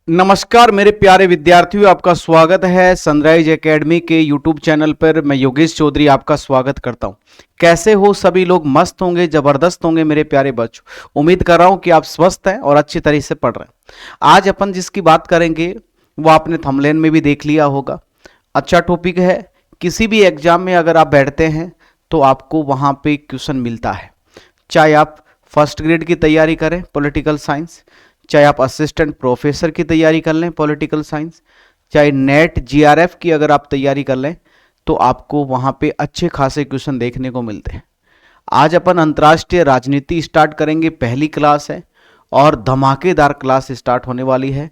नमस्कार मेरे प्यारे विद्यार्थियों, आपका स्वागत है सनराइज एकेडमी के यूट्यूब चैनल पर। मैं योगेश चौधरी आपका स्वागत करता हूं। कैसे हो सभी लोग? मस्त होंगे, जबरदस्त होंगे मेरे प्यारे बच्चों। उम्मीद कर रहा हूं कि आप स्वस्थ हैं और अच्छी तरह से पढ़ रहे हैं। आज अपन जिसकी बात करेंगे वो आपने थंबनेल में भी देख लिया होगा। अच्छा टॉपिक है। किसी भी एग्जाम में अगर आप बैठते हैं तो आपको वहां पे क्वेश्चन मिलता है, चाहे आप फर्स्ट ग्रेड की तैयारी करें पॉलिटिकल साइंस, चाहे आप असिस्टेंट प्रोफेसर की तैयारी कर लें पॉलिटिकल साइंस, चाहे नेट जीआरएफ की अगर आप तैयारी कर लें, तो आपको वहां पे अच्छे खासे क्वेश्चन देखने को मिलते हैं। आज अपन अंतर्राष्ट्रीय राजनीति स्टार्ट करेंगे, पहली क्लास है और धमाकेदार क्लास स्टार्ट होने वाली है।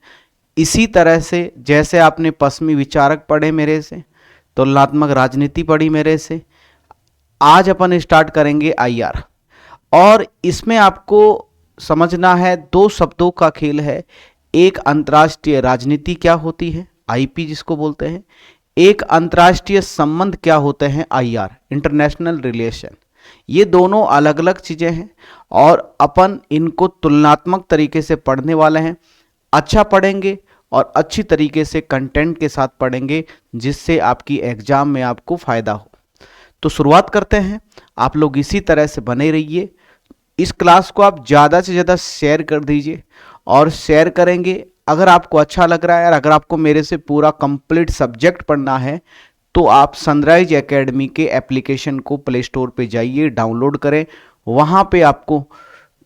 इसी तरह से जैसे आपने पश्चिमी विचारक पढ़े मेरे से, तुलनात्मक राजनीति पढ़ी मेरे से, आज अपन स्टार्ट करेंगे आईआर। और इसमें आपको समझना है, दो शब्दों का खेल है। एक अंतर्राष्ट्रीय राजनीति क्या होती है, आईपी जिसको बोलते हैं, एक अंतर्राष्ट्रीय संबंध क्या होते हैं, आईआर, इंटरनेशनल रिलेशन। ये दोनों अलग अलग चीजें हैं और अपन इनको तुलनात्मक तरीके से पढ़ने वाले हैं। अच्छा पढ़ेंगे और अच्छी तरीके से कंटेंट के साथ पढ़ेंगे, जिससे आपकी एग्जाम में आपको फायदा हो। तो शुरुआत करते हैं। आप लोग इसी तरह से बने रहिए। इस क्लास को आप ज़्यादा से ज़्यादा शेयर कर दीजिए, और शेयर करेंगे अगर आपको अच्छा लग रहा है और अगर आपको मेरे से पूरा कंप्लीट सब्जेक्ट पढ़ना है तो आप सनराइज एकेडमी के एप्लीकेशन को प्ले स्टोर पे जाइए, डाउनलोड करें। वहाँ पे आपको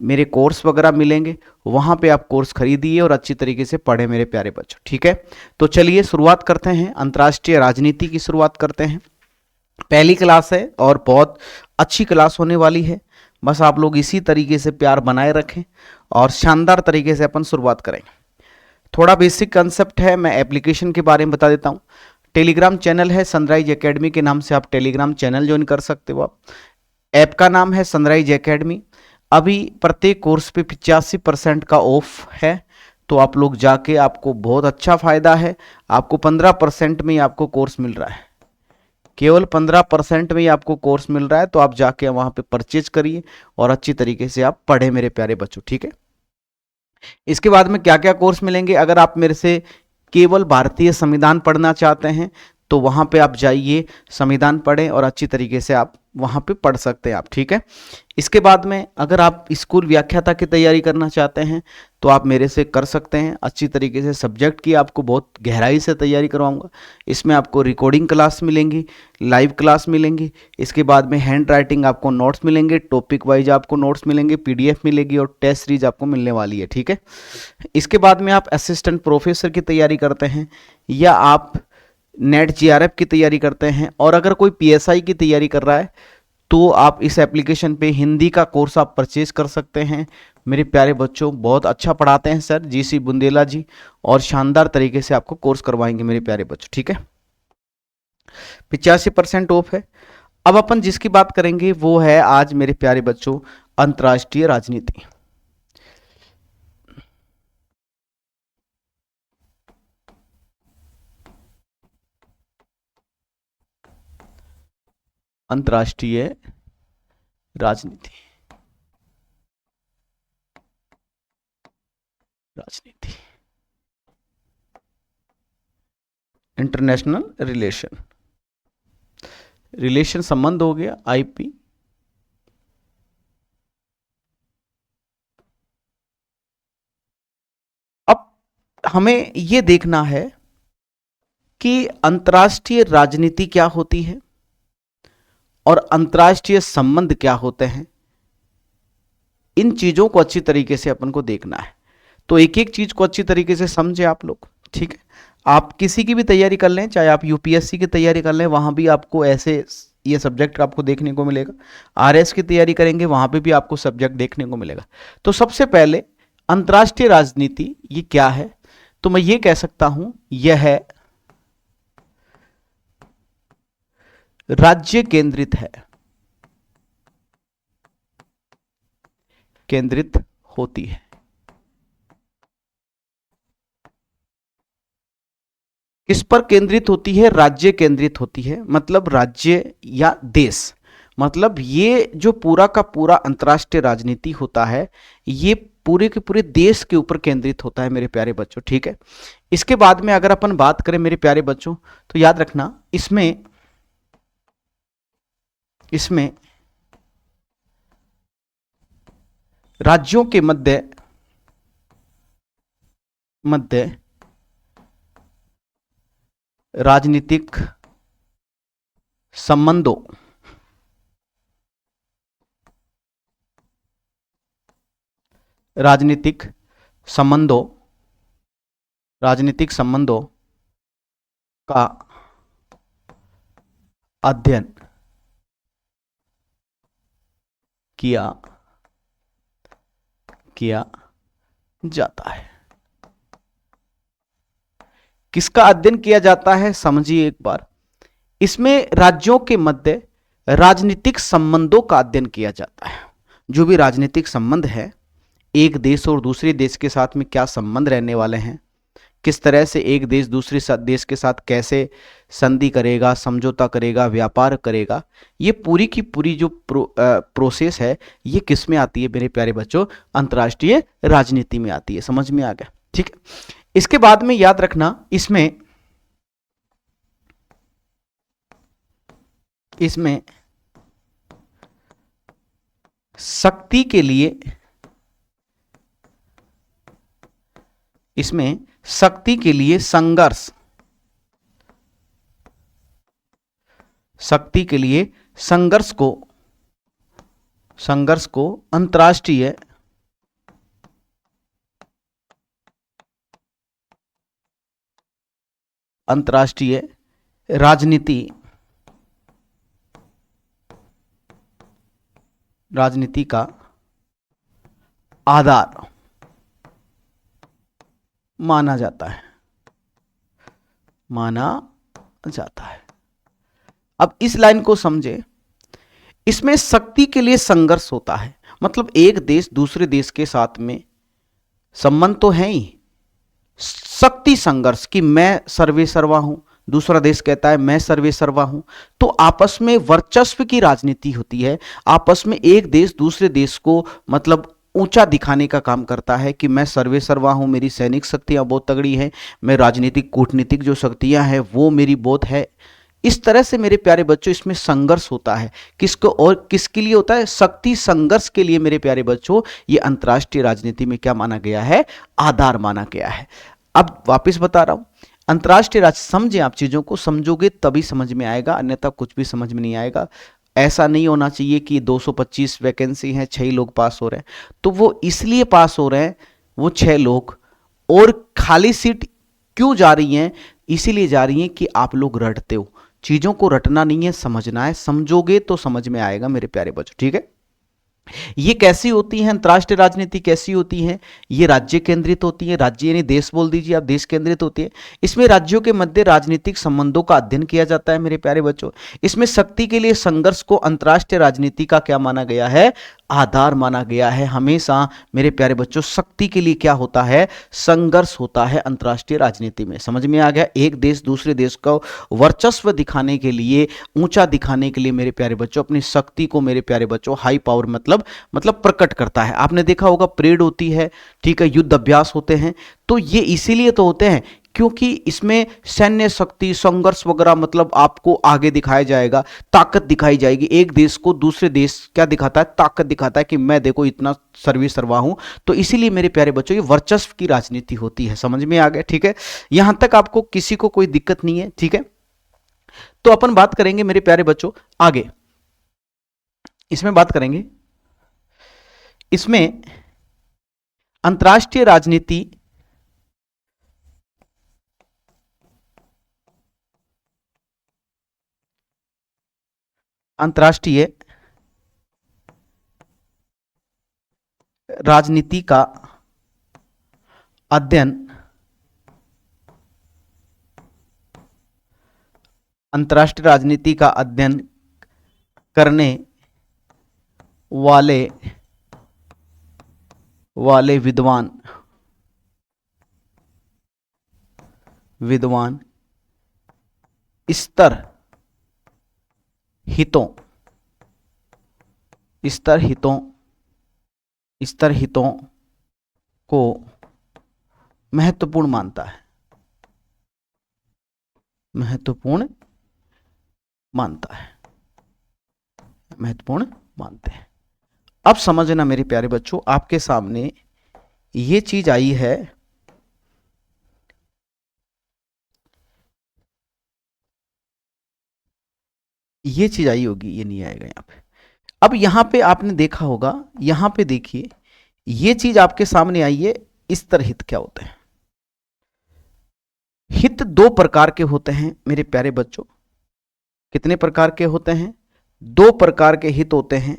मेरे कोर्स वगैरह मिलेंगे, वहाँ पे आप कोर्स खरीदिए और अच्छी तरीके से पढ़ें मेरे प्यारे बच्चों, ठीक है। तो चलिए शुरुआत करते हैं, अंतर्राष्ट्रीय राजनीति की शुरुआत करते हैं। पहली क्लास है और बहुत अच्छी क्लास होने वाली है। बस आप लोग इसी तरीके से प्यार बनाए रखें और शानदार तरीके से अपन शुरुआत करेंगे। थोड़ा बेसिक कंसेप्ट है, मैं एप्लीकेशन के बारे में बता देता हूँ। टेलीग्राम चैनल है सनराइज एकेडमी के नाम से, आप टेलीग्राम चैनल ज्वाइन कर सकते हो। आप ऐप का नाम है सनराइज एकेडमी। अभी प्रत्येक कोर्स पे 85% का ऑफ है, तो आप लोग जाके, आपको बहुत अच्छा फायदा है। आपको 15% में ही आपको कोर्स मिल रहा है, केवल 15% में ही आपको कोर्स मिल रहा है। तो आप जाके वहां पे परचेज करिए और अच्छी तरीके से आप पढ़े मेरे प्यारे बच्चों, ठीक है। इसके बाद में क्या क्या कोर्स मिलेंगे? अगर आप मेरे से केवल भारतीय संविधान पढ़ना चाहते हैं तो वहां पे आप जाइए, संविधान पढ़ें और अच्छी तरीके से आप वहां पे पढ़ सकते हैं आप, ठीक है। इसके बाद में अगर आप स्कूल व्याख्याता की तैयारी करना चाहते हैं तो आप मेरे से कर सकते हैं। अच्छी तरीके से सब्जेक्ट की आपको बहुत गहराई से तैयारी करवाऊंगा। इसमें आपको रिकॉर्डिंग क्लास मिलेंगी, लाइव क्लास मिलेंगी। इसके बाद में हैंड राइटिंग आपको नोट्स मिलेंगे, टॉपिक वाइज आपको नोट्स मिलेंगे, पीडीएफ मिलेगी और टेस्ट सीरीज आपको मिलने वाली है, ठीक है। इसके बाद में आप असिस्टेंट प्रोफेसर की तैयारी करते हैं या आप नेट जीआरएफ की तैयारी करते हैं, और अगर कोई पीएसआई की तैयारी कर रहा है तो आप इस एप्लीकेशन पे हिंदी का कोर्स आप परचेज कर सकते हैं मेरे प्यारे बच्चों। बहुत अच्छा पढ़ाते हैं सर जीसी बुंदेला जी, और शानदार तरीके से आपको कोर्स करवाएंगे मेरे प्यारे बच्चों, ठीक है। 85% ऑफ है। अब अपन जिसकी बात करेंगे वो है आज मेरे प्यारे बच्चों अंतर्राष्ट्रीय राजनीति। अंतर्राष्ट्रीय राजनीति, राजनीति, इंटरनेशनल रिलेशन, रिलेशन संबंध हो गया, आईपी। अब हमें यह देखना है कि अंतर्राष्ट्रीय राजनीति क्या होती है और अंतर्राष्ट्रीय संबंध क्या होते हैं। इन चीजों को अच्छी तरीके से अपन को देखना है, तो एक एक चीज को अच्छी तरीके से समझे आप लोग, ठीक है। आप किसी की भी तैयारी कर लें, चाहे आप यूपीएससी की तैयारी कर लें, वहां भी आपको ऐसे ये सब्जेक्ट आपको देखने को मिलेगा। आरएस की तैयारी करेंगे वहां पे भी आपको सब्जेक्ट देखने को मिलेगा। तो सबसे पहले अंतर्राष्ट्रीय राजनीति ये क्या है? तो मैं ये कह सकता हूं यह है राज्य केंद्रित है, केंद्रित होती है। किस पर केंद्रित होती है? राज्य केंद्रित होती है, मतलब राज्य या देश। मतलब ये जो पूरा का पूरा अंतर्राष्ट्रीय राजनीति होता है, ये पूरे के पूरे देश के ऊपर केंद्रित होता है मेरे प्यारे बच्चों, ठीक है। इसके बाद में अगर अपन बात करें मेरे प्यारे बच्चों, तो याद रखना इसमें इसमें राज्यों के मध्य मध्य राजनीतिक संबंधों राजनीतिक संबंधों राजनीतिक संबंधों का अध्ययन किया किया जाता है। किसका अध्ययन किया जाता है, समझिए एक बार। इसमें राज्यों के मध्य राजनीतिक संबंधों का अध्ययन किया जाता है। जो भी राजनीतिक संबंध है, एक देश और दूसरे देश के साथ में क्या संबंध रहने वाले हैं, किस तरह से एक देश दूसरे देश के साथ कैसे संधि करेगा, समझौता करेगा, व्यापार करेगा, ये पूरी की पूरी जो प्रोसेस है, ये किस में आती है मेरे प्यारे बच्चों, अंतर्राष्ट्रीय राजनीति में आती है। समझ में आ गया, ठीक है। इसके बाद में याद रखना इसमें शक्ति के लिए संघर्ष को अंतर्राष्ट्रीय राजनीति का आधार माना जाता है। अब इस लाइन को समझे। इसमें शक्ति के लिए संघर्ष होता है, मतलब एक देश दूसरे देश के साथ में संबंध तो है ही, शक्ति संघर्ष कि मैं सर्वे सर्वा हूं, दूसरा देश कहता है मैं सर्वे सर्वा हूं, तो आपस में वर्चस्व की राजनीति होती है। आपस में एक देश दूसरे देश को मतलब ऊंचा दिखाने का काम करता है कि मैं सर्वे सर्वा हूं, मेरी सैनिक शक्तियां बहुत तगड़ी हैं, मैं राजनीतिक कूटनीतिक जो शक्तियां हैं वो मेरी बहुत है। इस तरह से मेरे प्यारे बच्चों इसमें संघर्ष होता है। किसको और किसके लिए होता है, शक्ति संघर्ष के लिए मेरे प्यारे बच्चों ये अंतर्राष्ट्रीय राजनीति में क्या माना गया है, आधार माना गया है। अब वापस बता रहा हूं, अंतर्राष्ट्रीय राजनीति समझे, आप चीजों को समझोगे तभी समझ में आएगा, अन्यथा कुछ भी समझ में नहीं आएगा। ऐसा नहीं होना चाहिए कि 225 वैकेंसी हैं, 6 लोग पास हो रहे हैं, तो वो इसलिए पास हो रहे हैं वो 6 लोग, और खाली सीट क्यों जा रही हैं, इसीलिए जा रही हैं कि आप लोग रटते हो। चीजों को रटना नहीं है, समझना है, समझोगे तो समझ में आएगा मेरे प्यारे बच्चों, ठीक है। ये कैसी होती है अंतर्राष्ट्रीय राजनीति, कैसी होती है, ये राज्य केंद्रित होती है, राज्य यानी देश बोल दीजिए आप, देश केंद्रित होती है। इसमें राज्यों के मध्य राजनीतिक संबंधों का अध्ययन किया जाता है मेरे प्यारे बच्चों। इसमें शक्ति के लिए संघर्ष को अंतर्राष्ट्रीय राजनीति का क्या माना गया है, आधार माना गया है। हमेशा मेरे प्यारे बच्चों शक्ति के लिए क्या होता है, संघर्ष होता है अंतर्राष्ट्रीय राजनीति में। समझ में आ गया, एक देश दूसरे देश का वर्चस्व दिखाने के लिए, ऊंचा दिखाने के लिए मेरे प्यारे बच्चों अपनी शक्ति को मेरे प्यारे बच्चों हाई पावर मतलब प्रकट करता है। आपने देखा होगा परेड होती है, ठीक है, युद्ध अभ्यास होते हैं, तो ये इसीलिए तो होते हैं क्योंकि इसमें सैन्य शक्ति संघर्ष वगैरह मतलब आपको आगे दिखाया जाएगा, ताकत दिखाई जाएगी। एक देश को दूसरे देश क्या दिखाता है, ताकत दिखाता है कि मैं देखो इतना सर्वे सर्वा हूं। तो इसीलिए मेरे प्यारे बच्चों ये वर्चस्व की राजनीति होती है। समझ में आ गया, ठीक है, यहां तक आपको किसी को कोई दिक्कत नहीं है, ठीक है। तो अपन बात करेंगे मेरे प्यारे बच्चों आगे, इसमें बात करेंगे, इसमें अंतर्राष्ट्रीय राजनीति अंतर्राष्ट्रीय राजनीति का अध्ययन अंतर्राष्ट्रीय राजनीति का अध्ययन करने वाले विद्वान स्तर हितों स्तर हितों को महत्वपूर्ण मानता है, महत्वपूर्ण मानते हैं। अब समझना मेरे प्यारे बच्चों, आपके सामने ये चीज आई है, ये चीज आई होगी, ये नहीं आएगा यहां पे। अब यहां पे आपने देखा होगा, यहां पे देखिए ये चीज आपके सामने आई है, स्तर हित क्या होते हैं। हित दो प्रकार के होते हैं मेरे प्यारे बच्चों। कितने प्रकार के होते हैं? दो प्रकार के हित होते हैं।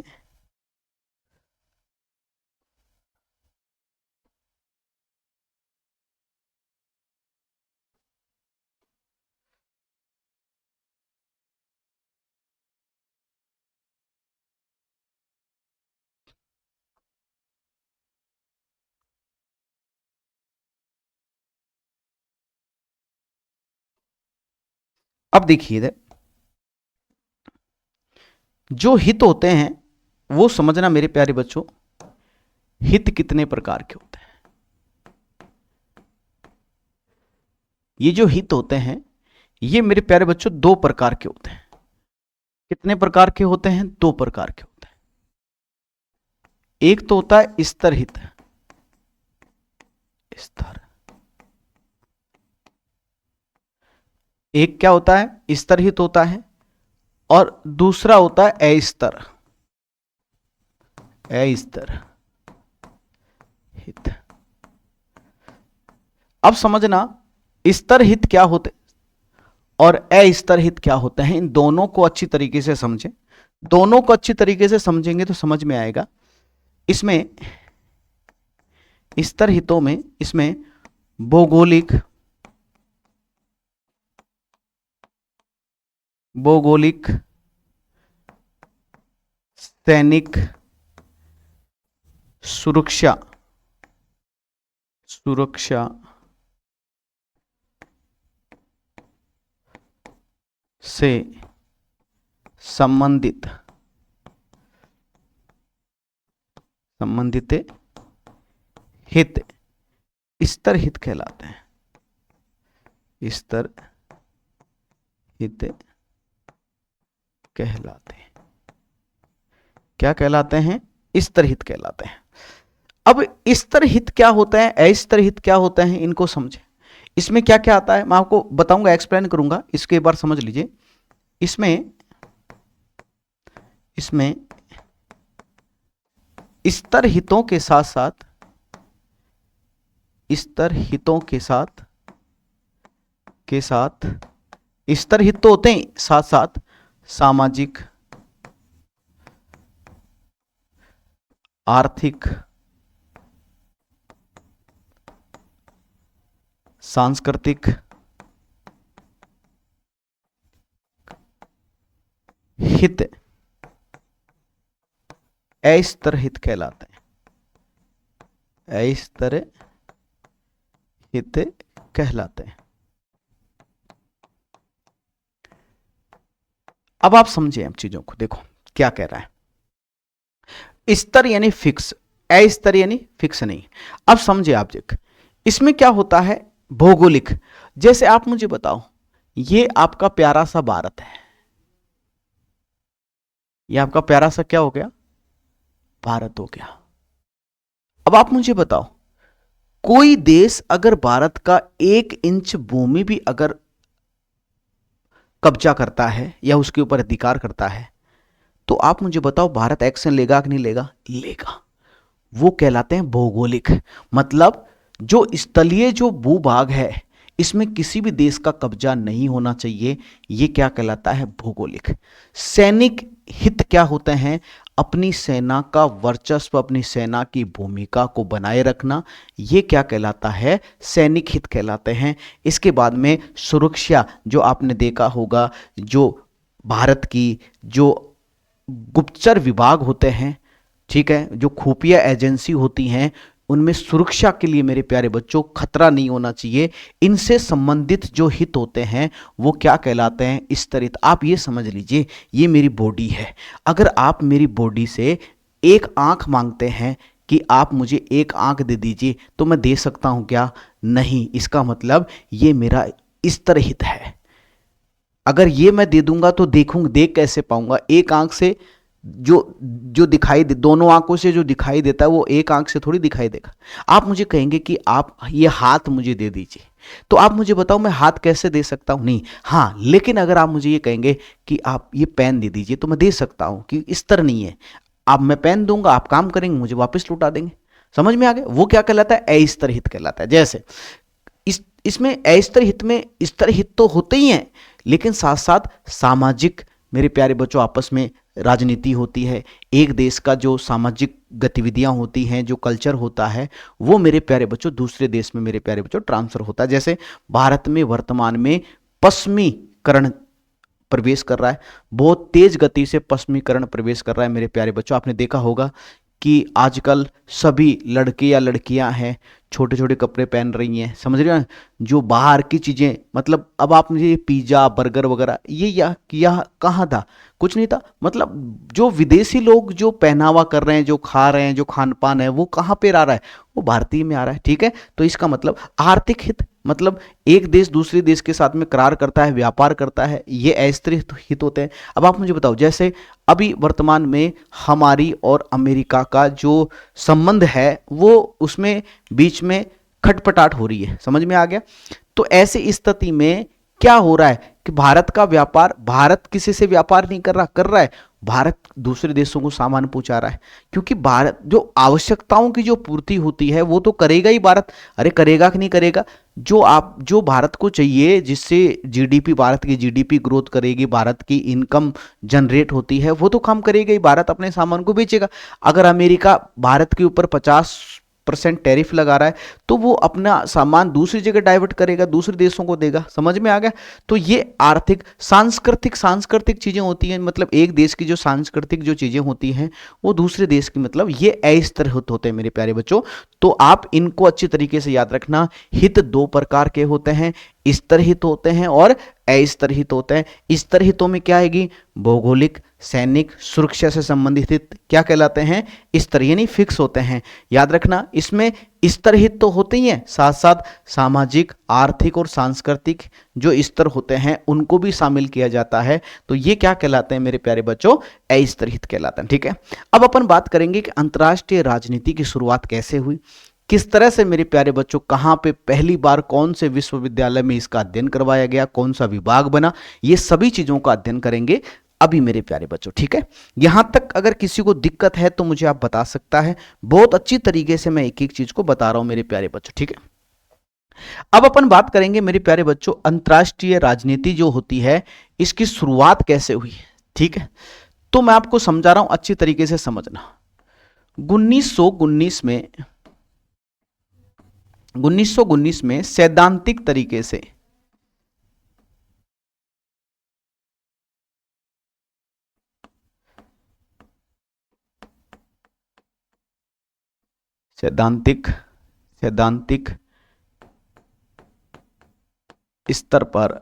अब देखिए इधर जो हित होते हैं वो समझना मेरे प्यारे बच्चों, हित कितने प्रकार के होते हैं। ये जो हित होते हैं ये मेरे प्यारे बच्चों दो प्रकार के होते हैं। कितने प्रकार के होते हैं? दो प्रकार के होते हैं। एक तो होता है स्तर हित, स्तर। एक क्या होता है? स्तर हित होता है, और दूसरा होता है अस्तर, अस्तर हित। अब समझना स्तर हित क्या होते और अस्तर हित क्या होते हैं, इन दोनों को अच्छी तरीके से समझें। दोनों को अच्छी तरीके से समझेंगे तो समझ में आएगा। इसमें स्तर हितों में इसमें भौगोलिक सैनिक सुरक्षा से संबंधित हित स्तर हित कहलाते हैं। स्तर हित कहलाते हैं। क्या कहलाते हैं? स्तर हित कहलाते हैं। अब स्तर हित क्या होता है, अस्तर हित क्या होते हैं, इनको समझें। इसमें क्या क्या आता है मैं आपको बताऊंगा, एक्सप्लेन करूंगा, इसके बार समझ लीजिए। इसमें स्तर हितों के साथ स्तर हित तो होते हैं, साथ साथ सामाजिक, आर्थिक, सांस्कृतिक हित अस्तर हित कहलाते हैं। अस्तर हित कहलाते हैं। अब आप समझिए अब चीजों को, देखो क्या कह रहा है। स्तर यानी फिक्स, अस्तर यानी फिक्स नहीं। अब समझिए आप देख, इसमें क्या होता है, भौगोलिक। जैसे आप मुझे बताओ, ये आपका प्यारा सा भारत है, ये आपका प्यारा सा क्या हो गया, भारत हो गया। अब आप मुझे बताओ, कोई देश अगर भारत का 1 इंच भूमि भी अगर कब्जा करता है या उसके ऊपर अधिकार करता है, तो आप मुझे बताओ भारत एक्शन लेगा कि नहीं लेगा? लेगा। वो कहलाते हैं भौगोलिक। मतलब जो स्थलीय जो भूभाग है, इसमें किसी भी देश का कब्जा नहीं होना चाहिए, ये क्या कहलाता है? भौगोलिक। सैनिक हित क्या होते हैं? अपनी सेना का वर्चस्व, अपनी सेना की भूमिका को बनाए रखना, ये क्या कहलाता है? सैनिक हित कहलाते हैं। इसके बाद में सुरक्षा, जो आपने देखा होगा, जो भारत की जो गुप्तचर विभाग होते हैं, ठीक है, जो खुफिया एजेंसी होती हैं, उनमें सुरक्षा के लिए मेरे प्यारे बच्चों खतरा नहीं होना चाहिए। इनसे संबंधित जो हित होते हैं वो क्या कहलाते हैं? स्तरित। आप ये समझ लीजिए, ये मेरी बॉडी है, अगर आप मेरी बॉडी से एक आंख मांगते हैं कि आप मुझे एक आंख दे दीजिए, तो मैं दे सकता हूं क्या? नहीं। इसका मतलब ये मेरा स्तर हित है। अगर ये मैं दे दूंगा तो देख कैसे पाऊंगा? एक आंख से जो जो दिखाई दे, दोनों आंखों से जो दिखाई देता है वो एक आंख से थोड़ी दिखाई देगा। आप मुझे कहेंगे कि आप ये हाथ मुझे दे दीजिए, तो आप मुझे बताओ मैं हाथ कैसे दे सकता हूं? नहीं। हाँ, लेकिन अगर आप मुझे ये कहेंगे कि आप ये पेन दे दीजिए, तो मैं दे सकता हूं, कि स्तर नहीं है। अब मैं पेन दूंगा, आप काम करेंगे, मुझे वापस लौटा देंगे। समझ में आ गया? वो क्या कहलाता है? अस्तर हित कहलाता है। जैसे इसमें अस्तर हित में स्तर हित तो होते ही हैं, लेकिन साथ साथ सामाजिक, मेरे प्यारे बच्चों, आपस में राजनीति होती है। एक देश का जो सामाजिक गतिविधियां होती हैं, जो कल्चर होता है, वो मेरे प्यारे बच्चों दूसरे देश में, मेरे प्यारे बच्चों, ट्रांसफर होता है। जैसे भारत में वर्तमान में पश्चिमीकरण प्रवेश कर रहा है, बहुत तेज गति से पश्चिमीकरण प्रवेश कर रहा है मेरे प्यारे बच्चों। आपने देखा होगा कि आजकल सभी लड़के या लड़कियां हैं छोटे छोटे कपड़े पहन रही हैं। समझ रहे हैं? जो बाहर की चीजें, मतलब अब आप मुझे पिज्जा बर्गर वगैरह, ये या कहाँ था? कुछ नहीं था। मतलब जो विदेशी लोग जो पहनावा कर रहे हैं, जो खा रहे हैं, जो खान पान है, वो कहाँ पे आ रहा है? वो भारतीय में आ रहा है। ठीक है, तो इसका मतलब आर्थिक हित, मतलब एक देश दूसरे देश के साथ में करार करता है, व्यापार करता है, ये अस्थिर हित होते हैं। अब आप मुझे बताओ, जैसे अभी वर्तमान में हमारी और अमेरिका का जो संबंध है, वो उसमें बीच में खटपटाट हो रही है। समझ में आ गया? तो ऐसी स्थिति में क्या हो रहा है कि भारत का व्यापार, भारत किसी से व्यापार नहीं कर रहा है, भारत दूसरे देशों को सामान पहुंचा रहा है। क्योंकि भारत जो आवश्यकताओं की जो पूर्ति होती है वो तो करेगा ही भारत। अरे करेगा कि नहीं करेगा? जो भारत को चाहिए, जिससे जीडीपी, भारत की जीडीपी ग्रोथ करेगी, भारत की इनकम जनरेट होती है, वो तो काम करेगा ही। भारत अपने सामान को बेचेगा। अगर अमेरिका भारत के ऊपर 50% टैरिफ लगा रहा है, तो वो अपना सामान दूसरी जगह डाइवर्ट करेगा, दूसरे देशों को देगा। समझ में आ गया? तो ये आर्थिक सांस्कृतिक चीजें होती हैं। मतलब एक देश की जो सांस्कृतिक जो चीजें होती हैं, वो दूसरे देश की, मतलब ये अस्तर हित होते हैं मेरे प्यारे बच्चों। तो आप इनको अच्छी तरीके से याद रखना। हित दो प्रकार के होते हैं, स्तर हित होते हैं और अस्तर हित होते हैं। स्तर हितों में क्या आएगी? भौगोलिक, सैनिक, सुरक्षा से संबंधित हित क्या कहलाते हैं? स्तर, यानी फिक्स होते हैं। याद रखना, इसमें स्तर हित तो होते ही हैं, साथ साथ सामाजिक, आर्थिक और सांस्कृतिक जो स्तर होते हैं उनको भी शामिल किया जाता है। तो ये क्या कहलाते हैं मेरे प्यारे बच्चों? अस्तर हित कहलाते हैं। ठीक है, अब अपन बात करेंगे कि अंतर्राष्ट्रीय राजनीति की शुरुआत कैसे हुई, किस तरह से मेरे प्यारे बच्चों, कहां पे पहली बार, कौन से विश्वविद्यालय में इसका अध्ययन करवाया गया, कौन सा विभाग बना, ये सभी चीजों का अध्ययन करेंगे अभी मेरे प्यारे बच्चों। ठीक है, यहां तक अगर किसी को दिक्कत है तो मुझे आप बता सकता है। बहुत अच्छी तरीके से मैं एक एक चीज को बता रहा हूं मेरे प्यारे बच्चों। ठीक है, अब अपन बात करेंगे मेरे प्यारे बच्चों, अंतर्राष्ट्रीय राजनीति जो होती है इसकी शुरुआत कैसे हुई है। ठीक है, तो मैं आपको समझा रहा हूं, अच्छी तरीके से समझना। 1919 में सैद्धांतिक तरीके से सैद्धांतिक स्तर पर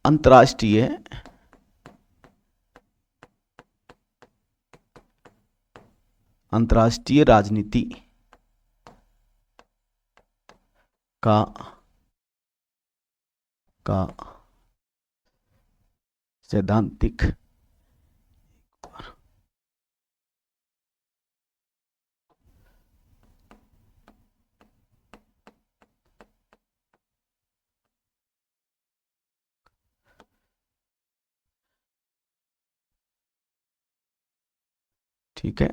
अंतर्राष्ट्रीय राजनीति का सैद्धांतिक ठीक है,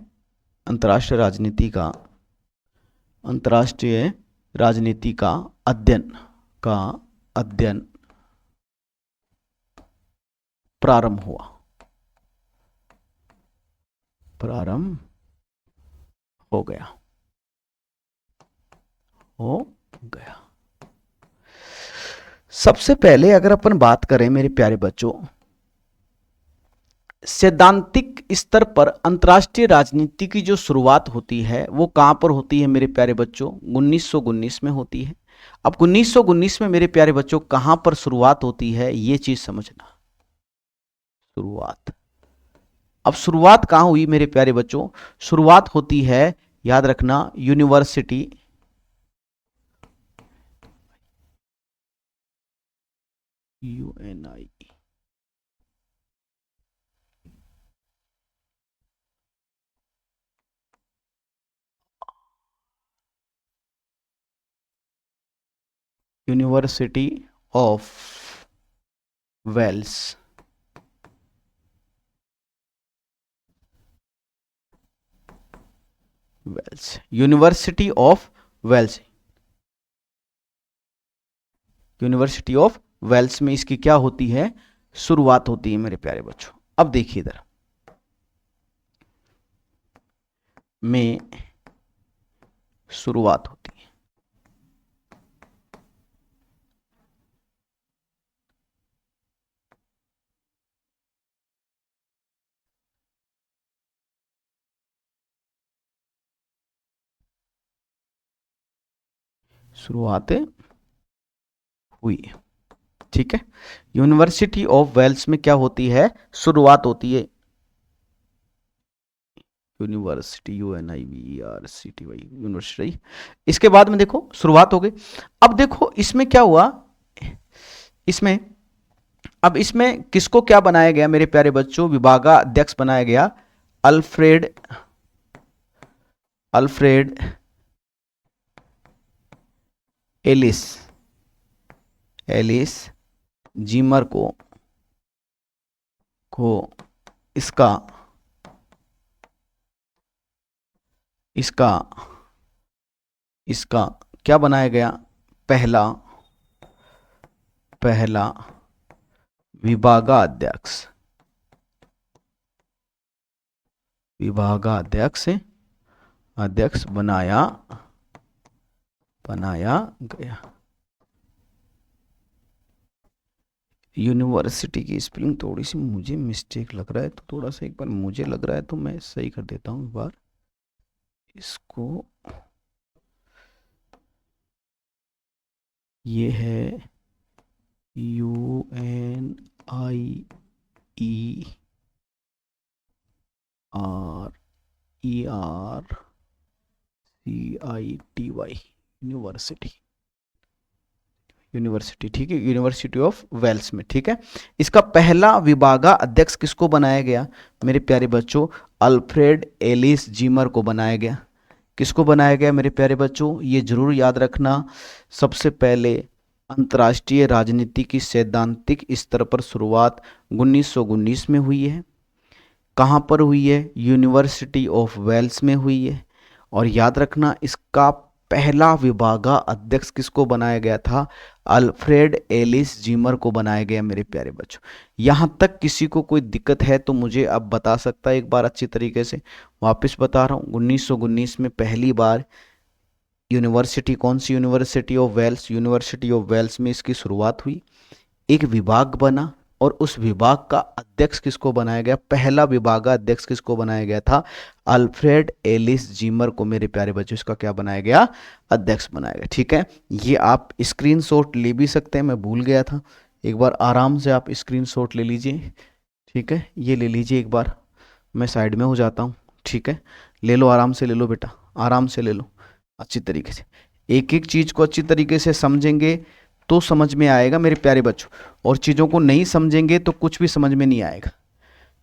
अंतर्राष्ट्रीय राजनीति का अध्ययन प्रारंभ हो गया। सबसे पहले अगर अपन बात करें मेरे प्यारे बच्चों, सैद्धांतिक स्तर पर अंतर्राष्ट्रीय राजनीति की जो शुरुआत होती है वो कहां पर होती है मेरे प्यारे बच्चों? 1919 में होती है। अब 1919 में मेरे प्यारे बच्चों कहां पर शुरुआत होती है, ये चीज समझना। शुरुआत अब शुरुआत कहाँ हुई मेरे प्यारे बच्चों? शुरुआत होती है, याद रखना, university, UNI, university of Wales, university of Wales, university of Wales में इसकी क्या होती है? शुरुआत होती है मेरे प्यारे बच्चों। अब देखिए इधर, में शुरुआत होती है, शुरुआत हुई है, ठीक है। यूनिवर्सिटी ऑफ वेल्स में क्या होती है? शुरुआत होती है, यूनिवर्सिटी, UNIVERCTY, यूनिवर्सिटी। इसके बाद में देखो शुरुआत हो गई। अब देखो इसमें क्या हुआ, इसमें अब इसमें किसको क्या बनाया गया मेरे प्यारे बच्चों? विभागाध्यक्ष बनाया गया Alfred, Alfred Ellis, Ellis Zimmer को इसका इसका इसका क्या बनाया गया? पहला पहला विभागाध्यक्ष, विभागाध्यक्ष अध्यक्ष बनाया गया। यूनिवर्सिटी की स्पेलिंग थोड़ी सी मुझे मिस्टेक लग रहा है, तो थोड़ा सा एक बार मुझे लग रहा है तो मैं सही कर देता हूँ एक बार इसको। ये है UNIERCITY, यूनिवर्सिटी, यूनिवर्सिटी, ठीक है, यूनिवर्सिटी ऑफ वेल्स में, ठीक है। इसका पहला विभागा अध्यक्ष किसको बनाया गया मेरे प्यारे बच्चों? अल्फ्रेड एलिस जीमर को बनाया गया। किसको बनाया गया मेरे प्यारे बच्चों? ये जरूर याद रखना, सबसे पहले अंतर्राष्ट्रीय राजनीति की सैद्धांतिक स्तर पर शुरुआत 1919 में हुई है। कहाँ पर हुई है? यूनिवर्सिटी ऑफ वेल्स में हुई है। और याद रखना इसका पहला विभागा अध्यक्ष किसको बनाया गया था? अल्फ्रेड एलिस जीमर को बनाया गया मेरे प्यारे बच्चों। यहां तक किसी को कोई दिक्कत है तो मुझे अब बता सकता है एक बार अच्छी तरीके से। वापस बता रहा हूँ, 1919 में पहली बार यूनिवर्सिटी, कौन सी? University of Wales, university of Wales में इसकी शुरुआत हुई, एक विभाग बना और उस विभाग का अध्यक्ष किसको बनाया गया? पहला विभाग अध्यक्ष किसको बनाया गया था? अल्फ्रेड एलिस जीमर को मेरे प्यारे बच्चों इसका क्या बनाया गया? अध्यक्ष बनाया गया, ठीक है। ये आप स्क्रीनशॉट ले भी सकते हैं, मैं भूल गया था, एक बार आराम से आप स्क्रीनशॉट ले लीजिए, ठीक है। ये ले लीजिए एक बार, मैं साइड में हो जाता हूँ, ठीक है। ले लो, आराम से ले लो बेटा, आराम से ले लो, अच्छी तरीके से। एक एक चीज को अच्छी तरीके से समझेंगे तो समझ में आएगा मेरे प्यारे बच्चों, और चीज़ों को नहीं समझेंगे तो कुछ भी समझ में नहीं आएगा।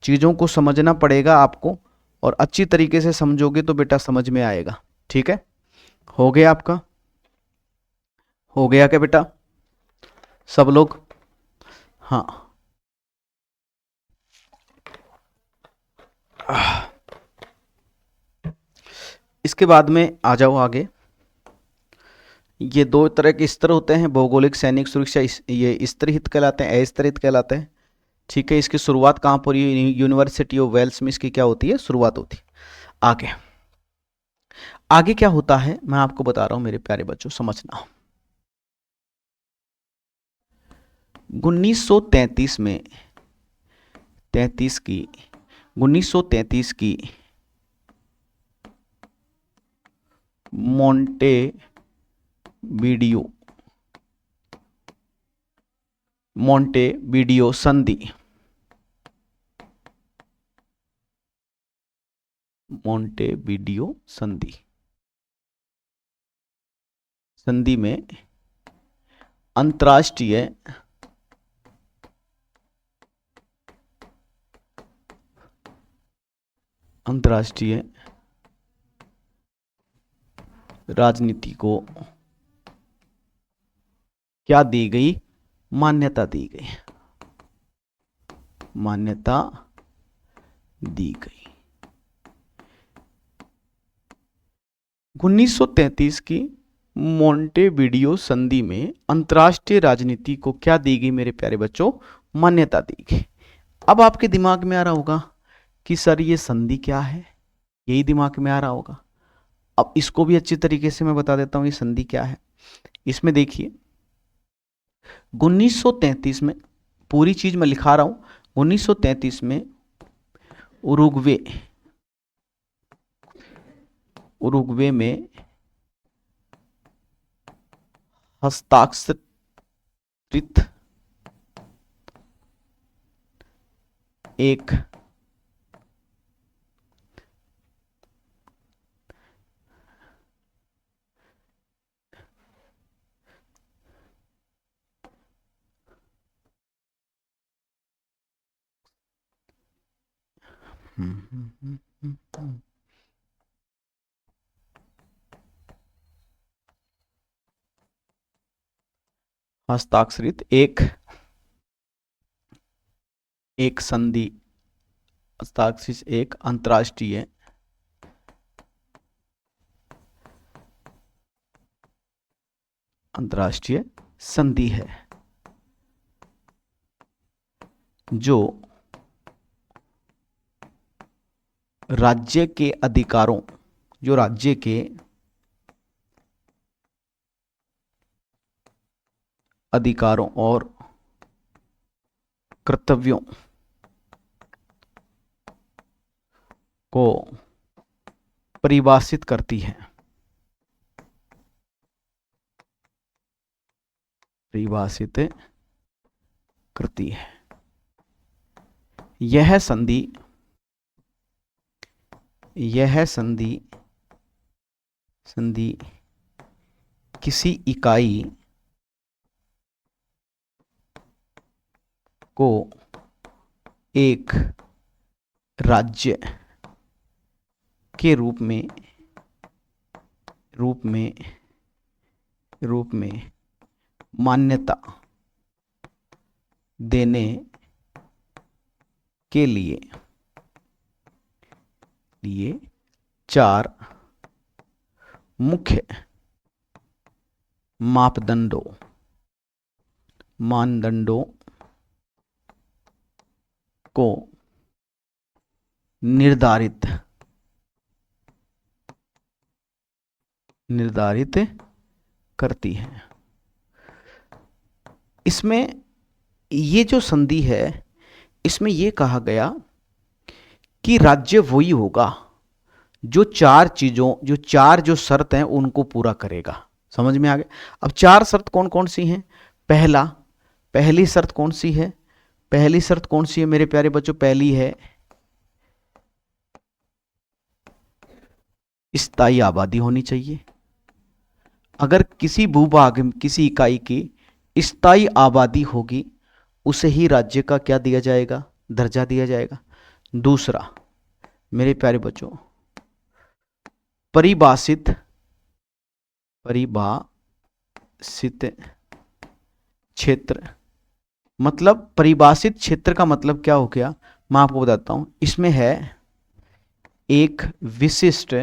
चीज़ों को समझना पड़ेगा आपको, और अच्छी तरीके से समझोगे तो बेटा समझ में आएगा, ठीक है। हो गया आपका? हो गया क्या बेटा सब लोग? हाँ, इसके बाद में आ जाओ आगे। ये दो तरह के स्तर होते हैं, भौगोलिक, सैनिक सुरक्षा, ये स्तर हित कहलाते हैं, अस्तर हित कहलाते हैं, ठीक है। इसकी शुरुआत कहाँ पर? यूनिवर्सिटी ऑफ वेल्स में इसकी क्या होती है? शुरुआत होती है। आगे आगे क्या होता है मैं आपको बता रहा हूं मेरे प्यारे बच्चों, समझना। 1933 में 33 की 1933 की मोंटे वीडियो संधि, मोंटेविडियो संधि। संधि में अंतर्राष्ट्रीय राजनीति को क्या दी गई? मान्यता दी गई। मान्यता दी गई। 1933 की मोंटेविडियो संधि में अंतर्राष्ट्रीय राजनीति को क्या दी गई मेरे प्यारे बच्चों? मान्यता दी गई। अब आपके दिमाग में आ रहा होगा कि सर ये संधि क्या है, यही दिमाग में आ रहा होगा। अब इसको भी अच्छी तरीके से मैं बता देता हूं ये संधि क्या है। इसमें देखिए 1933 में, पूरी चीज मैं लिखा रहा हूं, 1933 में उरुग्वे में हस्ताक्षरित एक हस्ताक्षरित एक संधि, हस्ताक्षरित एक अंतर्राष्ट्रीय संधि है जो राज्य के अधिकारों, जो राज्य के अधिकारों और कर्तव्यों को परिभाषित करती है। परिभाषित करती है। यह संधि किसी इकाई को एक राज्य के रूप में मान्यता देने के लिए 4 मुख्य मानदंडों को निर्धारित करती है। इसमें ये जो संधि है, इसमें ये कहा गया कि राज्य वही होगा जो 4 चीजों, जो 4 जो शर्त हैं उनको पूरा करेगा। समझ में आ गया? अब 4 शर्त कौन कौन सी हैं? पहली शर्त कौन सी है? पहली शर्त कौन सी है मेरे प्यारे बच्चों? पहली है स्थायी आबादी होनी चाहिए। अगर किसी भूभाग में किसी इकाई की स्थायी आबादी होगी, उसे ही राज्य का क्या दिया जाएगा? दर्जा दिया जाएगा। दूसरा मेरे प्यारे बच्चों, परिभाषित क्षेत्र। मतलब परिभाषित क्षेत्र का मतलब क्या हो गया, मैं आपको बताता हूं। इसमें है एक विशिष्ट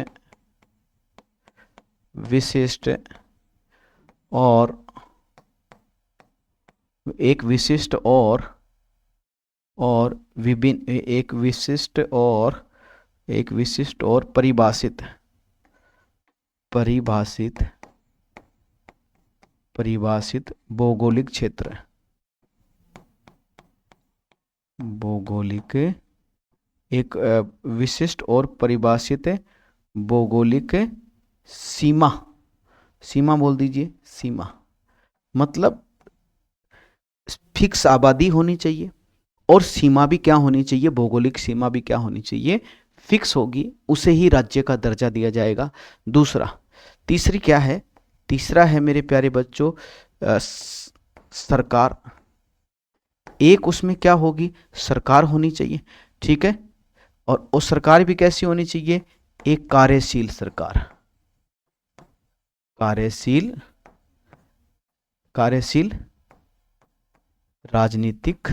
और विभिन्न, एक विशिष्ट और परिभाषित भौगोलिक क्षेत्र। एक विशिष्ट और परिभाषित भौगोलिक सीमा बोल दीजिए। सीमा मतलब फिक्स आबादी होनी चाहिए और सीमा भी क्या होनी चाहिए? भौगोलिक सीमा भी क्या होनी चाहिए? फिक्स होगी उसे ही राज्य का दर्जा दिया जाएगा। दूसरा, तीसरी क्या है, तीसरा है मेरे प्यारे बच्चों सरकार। एक उसमें क्या होगी, सरकार होनी चाहिए, ठीक है। और वो सरकार भी कैसी होनी चाहिए, एक कार्यशील सरकार, कार्यशील, कार्यशील राजनीतिक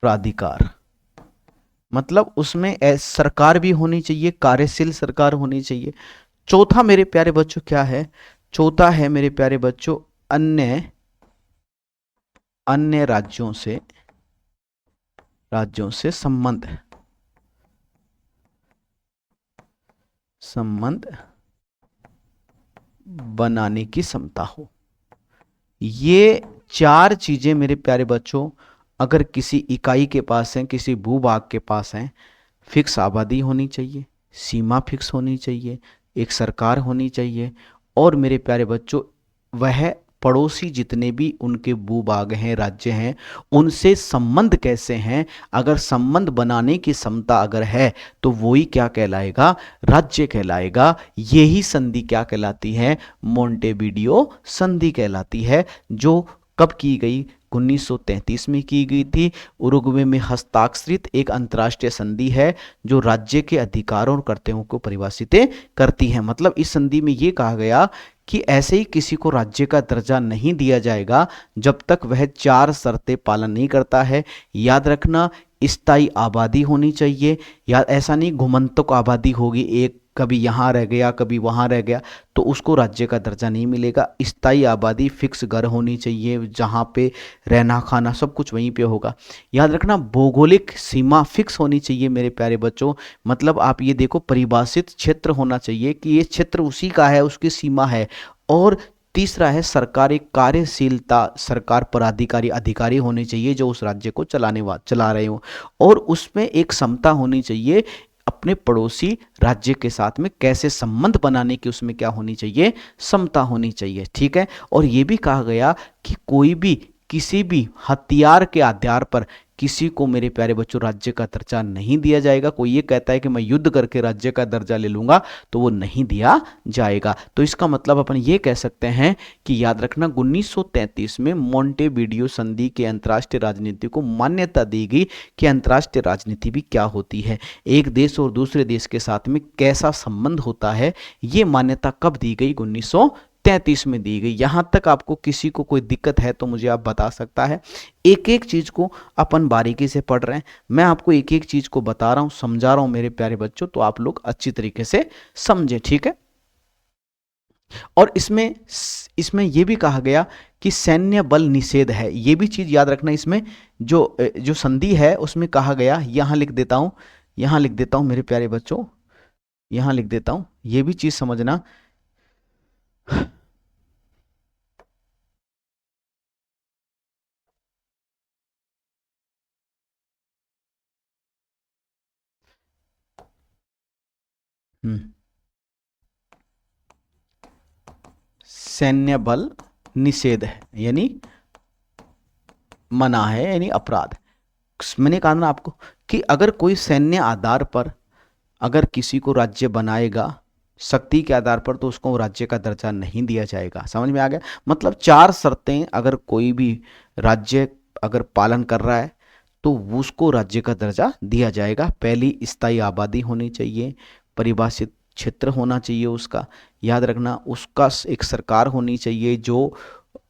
प्राधिकार। मतलब उसमें सरकार भी होनी चाहिए, कार्यशील सरकार होनी चाहिए। चौथा मेरे प्यारे बच्चों क्या है, चौथा है मेरे प्यारे बच्चों अन्य, अन्य राज्यों से संबंध, संबंध बनाने की क्षमता हो। ये चार चीजें मेरे प्यारे बच्चों अगर किसी इकाई के पास हैं, किसी भूभाग के पास हैं, फिक्स आबादी होनी चाहिए, सीमा फिक्स होनी चाहिए, एक सरकार होनी चाहिए, और मेरे प्यारे बच्चों वह पड़ोसी जितने भी उनके भूभाग हैं, राज्य हैं, उनसे संबंध कैसे हैं, अगर संबंध बनाने की क्षमता अगर है तो वही क्या कहलाएगा, राज्य कहलाएगा। यही संधि क्या कहलाती है, मोंटेविडियो संधि कहलाती है, जो कब की गई, 1933 में की गई थी। उरुग्वे में हस्ताक्षरित एक अंतर्राष्ट्रीय संधि है जो राज्य के अधिकारों और कर्तव्यों को परिभाषित करती है। मतलब इस संधि में यह कहा गया कि ऐसे ही किसी को राज्य का दर्जा नहीं दिया जाएगा जब तक वह चार शर्तें पालन नहीं करता है। याद रखना, स्थायी आबादी होनी चाहिए, या ऐसा नहीं घुमंतुक आबादी होगी, एक कभी यहाँ रह गया कभी वहाँ रह गया, तो उसको राज्य का दर्जा नहीं मिलेगा। स्थायी आबादी, फिक्स घर होनी चाहिए जहाँ पे रहना खाना सब कुछ वहीं पे होगा। याद रखना, भौगोलिक सीमा फिक्स होनी चाहिए मेरे प्यारे बच्चों। मतलब आप ये देखो, परिभाषित क्षेत्र होना चाहिए कि ये क्षेत्र उसी का है, उसकी सीमा है। और तीसरा है सरकार, एक कार्यशीलता, सरकार पदाधिकारी अधिकारी होने चाहिए जो उस राज्य को चला रहे हो। और उसमें एक समता होनी चाहिए, अपने पड़ोसी राज्य के साथ में कैसे संबंध बनाने की उसमें क्या होनी चाहिए, समता होनी चाहिए, ठीक है। और यह भी कहा गया कि कोई भी किसी भी हथियार के आधार पर किसी को मेरे प्यारे बच्चों राज्य का दर्जा नहीं दिया जाएगा। कोई ये कहता है कि मैं युद्ध करके राज्य का दर्जा ले लूंगा, तो वो नहीं दिया जाएगा। तो इसका मतलब अपन ये कह सकते हैं कि याद रखना, 1933 में मोंटेविडियो संधि के अंतर्राष्ट्रीय राजनीति को मान्यता दी गई कि अंतर्राष्ट्रीय राजनीति भी क्या होती है, एक देश और दूसरे देश के साथ में कैसा संबंध होता है। ये मान्यता कब दी गई, 1933 में दी गई। यहां तक आपको किसी को कोई दिक्कत है तो मुझे आप बता सकता है। एक एक चीज को अपन बारीकी से पढ़ रहे हैं, मैं आपको एक एक चीज को बता रहा हूं, समझा रहा हूं मेरे प्यारे बच्चों, तो आप लोग अच्छी तरीके से समझे, ठीक है। और इसमें इसमें यह भी कहा गया कि सैन्य बल निषेध है, यह भी चीज याद रखना। इसमें जो जो संधि है उसमें कहा गया, यहां लिख देता हूं, यहां लिख देता हूं मेरे प्यारे बच्चों, यहां लिख देता हूं, यह भी चीज समझना। सैन्य बल निषेध है यानी मना है, यानी अपराध। मैंने कहा ना आपको कि अगर कोई सैन्य आधार पर अगर किसी को राज्य बनाएगा शक्ति के आधार पर, तो उसको राज्य का दर्जा नहीं दिया जाएगा। समझ में आ गया। मतलब चार शर्तें अगर कोई भी राज्य अगर पालन कर रहा है तो उसको राज्य का दर्जा दिया जाएगा। पहली, स्थायी आबादी होनी चाहिए, परिभाषित क्षेत्र होना चाहिए उसका, याद रखना उसका एक सरकार होनी चाहिए जो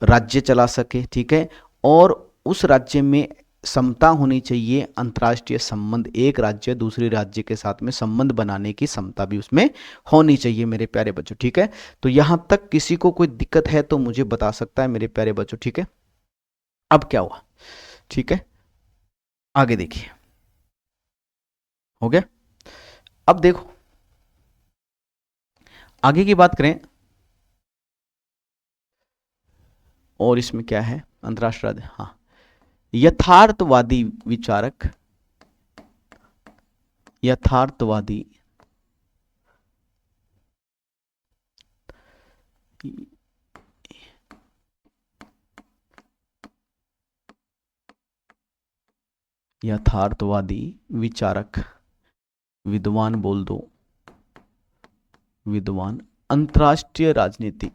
राज्य चला सके, ठीक है। और उस राज्य में समता होनी चाहिए, अंतर्राष्ट्रीय संबंध, एक राज्य दूसरे राज्य के साथ में संबंध बनाने की क्षमता भी उसमें होनी चाहिए मेरे प्यारे बच्चों, ठीक है। तो यहां तक किसी को कोई दिक्कत है तो मुझे बता सकता है मेरे प्यारे बच्चों, ठीक है। अब क्या हुआ, ठीक है, आगे देखिए, हो गया। अब देखो आगे की बात करें, और इसमें क्या है, अंतरराष्ट्रीय, हाँ, यथार्थवादी विचारक, यथार्थवादी यथार्थवादी विचारक विद्वान बोल दो, विद्वान। अंतर्राष्ट्रीय राजनीति,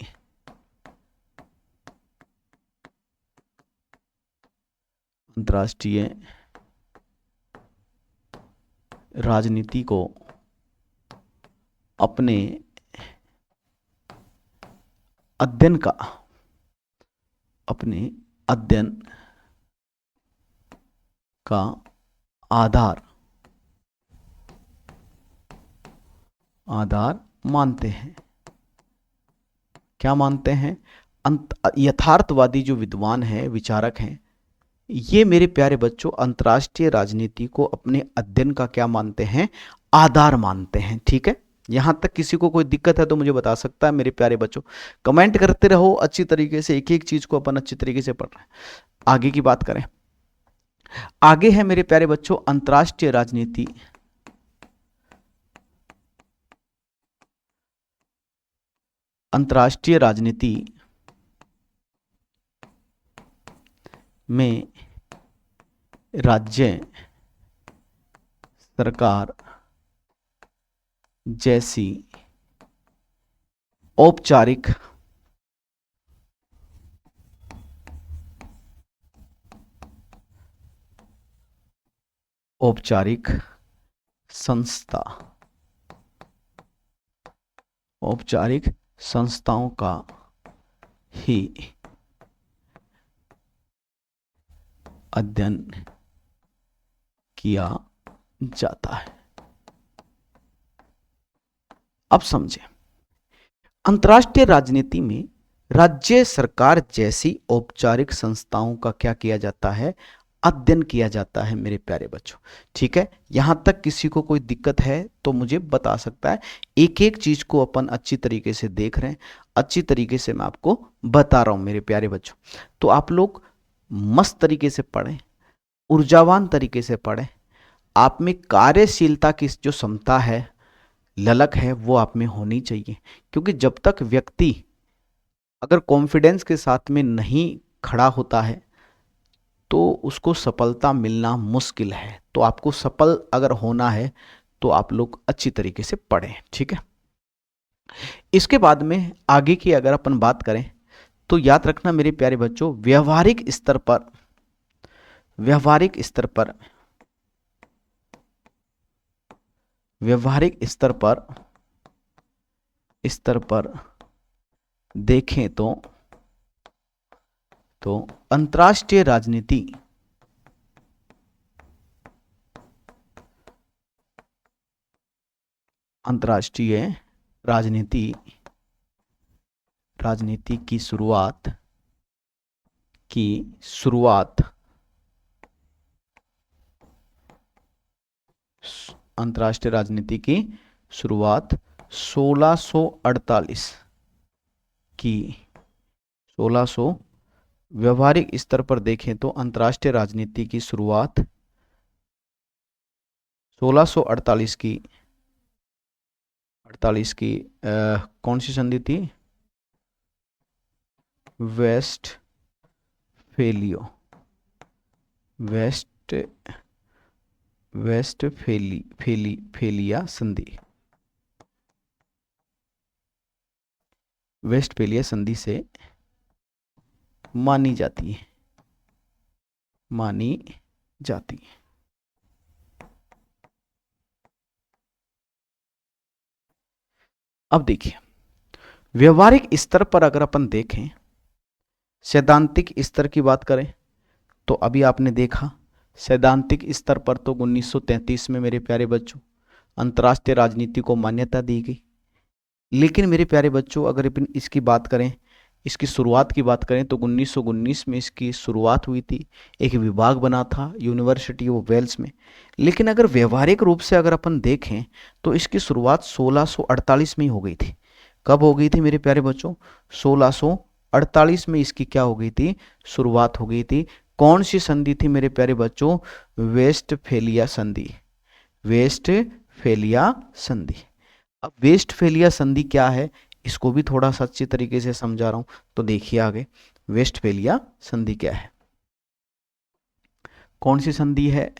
अंतर्राष्ट्रीय राजनीति को अपने अध्ययन का, अपने अध्ययन का आधार मानते हैं। क्या मानते हैं? यथार्थवादी जो विद्वान हैं, विचारक हैं, ये मेरे प्यारे बच्चों अंतर्राष्ट्रीय राजनीति को अपने अध्ययन का क्या मानते हैं? आधार मानते हैं। ठीक है, यहां तक किसी को कोई दिक्कत है तो मुझे बता सकता है मेरे प्यारे बच्चों। कमेंट करते रहो अच्छी तरीके से, एक एक चीज को अपन अच्छी तरीके से पढ़ रहे हैं। आगे की बात करें, आगे है मेरे प्यारे बच्चों अंतर्राष्ट्रीय राजनीति, अंतर्राष्ट्रीय राजनीति में राज्य सरकार जैसी औपचारिक संस्था, औपचारिक संस्थाओं का ही अध्ययन किया जाता है। अब समझें, अंतर्राष्ट्रीय राजनीति में राज्य सरकार जैसी औपचारिक संस्थाओं का क्या किया जाता है? अध्ययन किया जाता है मेरे प्यारे बच्चों। ठीक है, यहां तक किसी को कोई दिक्कत है तो मुझे बता सकता है। एक एक चीज को अपन अच्छी तरीके से देख रहे हैं, अच्छी तरीके से मैं आपको बता रहा हूं मेरे प्यारे बच्चों। तो आप लोग मस्त तरीके से पढ़ें, ऊर्जावान तरीके से पढ़ें। आप में कार्यशीलता की जो क्षमता है, ललक है, वो आप में होनी चाहिए। क्योंकि जब तक व्यक्ति अगर कॉन्फिडेंस के साथ में नहीं खड़ा होता है तो उसको सफलता मिलना मुश्किल है। तो आपको सफल अगर होना है तो आप लोग अच्छी तरीके से पढ़ें। ठीक है, इसके बाद में आगे की अगर अपन बात करें तो याद रखना मेरे प्यारे बच्चों, व्यवहारिक स्तर पर, व्यवहारिक स्तर पर, व्यवहारिक स्तर पर देखें तो अंतर्राष्ट्रीय राजनीति, अंतर्राष्ट्रीय राजनीति की शुरुआत अंतर्राष्ट्रीय राजनीति की शुरुआत 1648 की, 1600, व्यवहारिक स्तर पर देखें तो अंतर्राष्ट्रीय राजनीति की शुरुआत 1648 की, 48 की कौन सी संधि थी? वेस्टफेलिया संधि, वेस्टफेलिया संधि से मानी जाती है। अब देखिए, व्यवहारिक स्तर पर अगर अपन देखें, सैद्धांतिक स्तर की बात करें तो अभी आपने देखा सैद्धांतिक स्तर पर तो 1933 में मेरे प्यारे बच्चों अंतर्राष्ट्रीय राजनीति को मान्यता दी गई। लेकिन मेरे प्यारे बच्चों अगर अपन इसकी बात करें, इसकी शुरुआत की बात करें तो 1919 में इसकी शुरुआत हुई थी। एक विभाग बना था यूनिवर्सिटी ऑफ वेल्स में। लेकिन अगर व्यवहारिक रूप से अगर अपन देखें तो इसकी शुरुआत 1648 में ही हो गई थी। कब हो गई थी मेरे प्यारे बच्चों? 1648 में इसकी क्या हो गई थी? शुरुआत हो गई थी। कौन सी संधि थी मेरे प्यारे बच्चों? वेस्टफेलिया संधि, वेस्टफेलिया संधि। अब वेस्टफेलिया संधि क्या है इसको भी थोड़ा सा अच्छी तरीके से समझा रहा हूं, तो देखिए आगे वेस्टफेलिया संधि क्या है, कौन सी संधि है?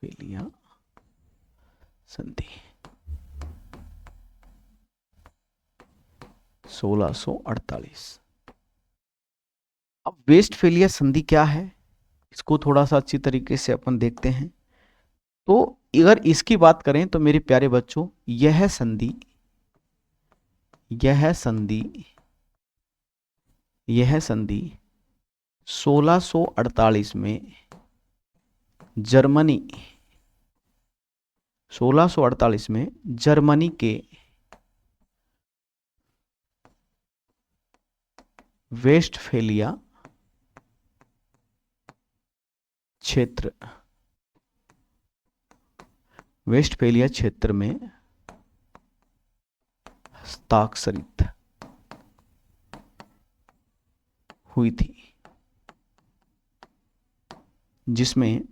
वेस्टफेलिया संधि 1648। अब वेस्टफेलिया संधि क्या है, इसको थोड़ा सा अच्छी तरीके से अपन देखते हैं। तो अगर इसकी बात करें तो मेरे प्यारे बच्चों, यह संधि 1648 में जर्मनी 1648 में जर्मनी के वेस्टफेलिया क्षेत्र में हस्ताक्षरित हुई थी, जिसमें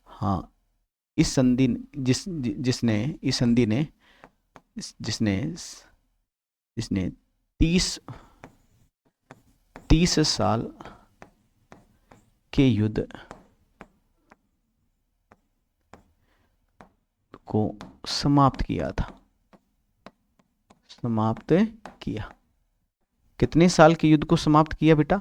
हाँ इस संधि जिसने 30 साल के युद्ध को समाप्त किया। कितने साल के युद्ध को समाप्त किया बेटा?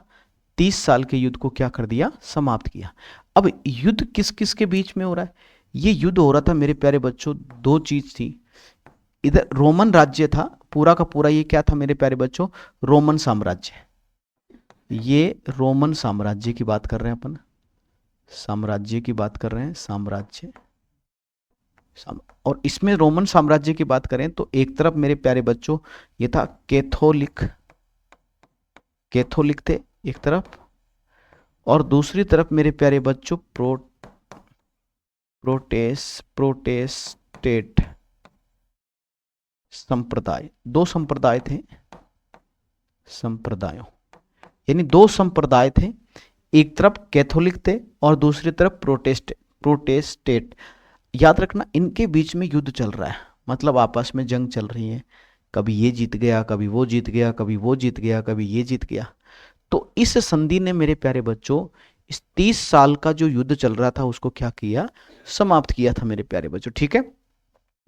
30 साल के युद्ध को क्या कर दिया? समाप्त किया। अब युद्ध किस किस के बीच में हो रहा है? ये युद्ध हो रहा था मेरे प्यारे बच्चों, दो चीज थी। इधर रोमन राज्य था, पूरा का पूरा ये क्या था मेरे प्यारे बच्चों? रोमन साम्राज्य। ये रोमन साम्राज्य की बात कर रहे हैं अपन, साम्राज्य की बात कर रहे हैं, साम्राज्य। और इसमें रोमन साम्राज्य की बात करें तो एक तरफ मेरे प्यारे बच्चों ये था कैथोलिक थे एक तरफ, और दूसरी तरफ मेरे प्यारे बच्चों प्रोटेस्टेंट संप्रदाय। दो संप्रदाय थे, यानी दो संप्रदाय थे, एक तरफ कैथोलिक थे और दूसरी तरफ प्रोटेस्टेंट। याद रखना, इनके बीच में युद्ध चल रहा है, मतलब आपस में जंग चल रही है। कभी ये जीत गया, कभी वो जीत गया, कभी वो जीत गया, कभी ये जीत गया। तो इस संधि ने मेरे प्यारे बच्चों इस 30 साल का जो युद्ध चल रहा था उसको क्या किया? समाप्त किया था मेरे प्यारे बच्चों। ठीक है,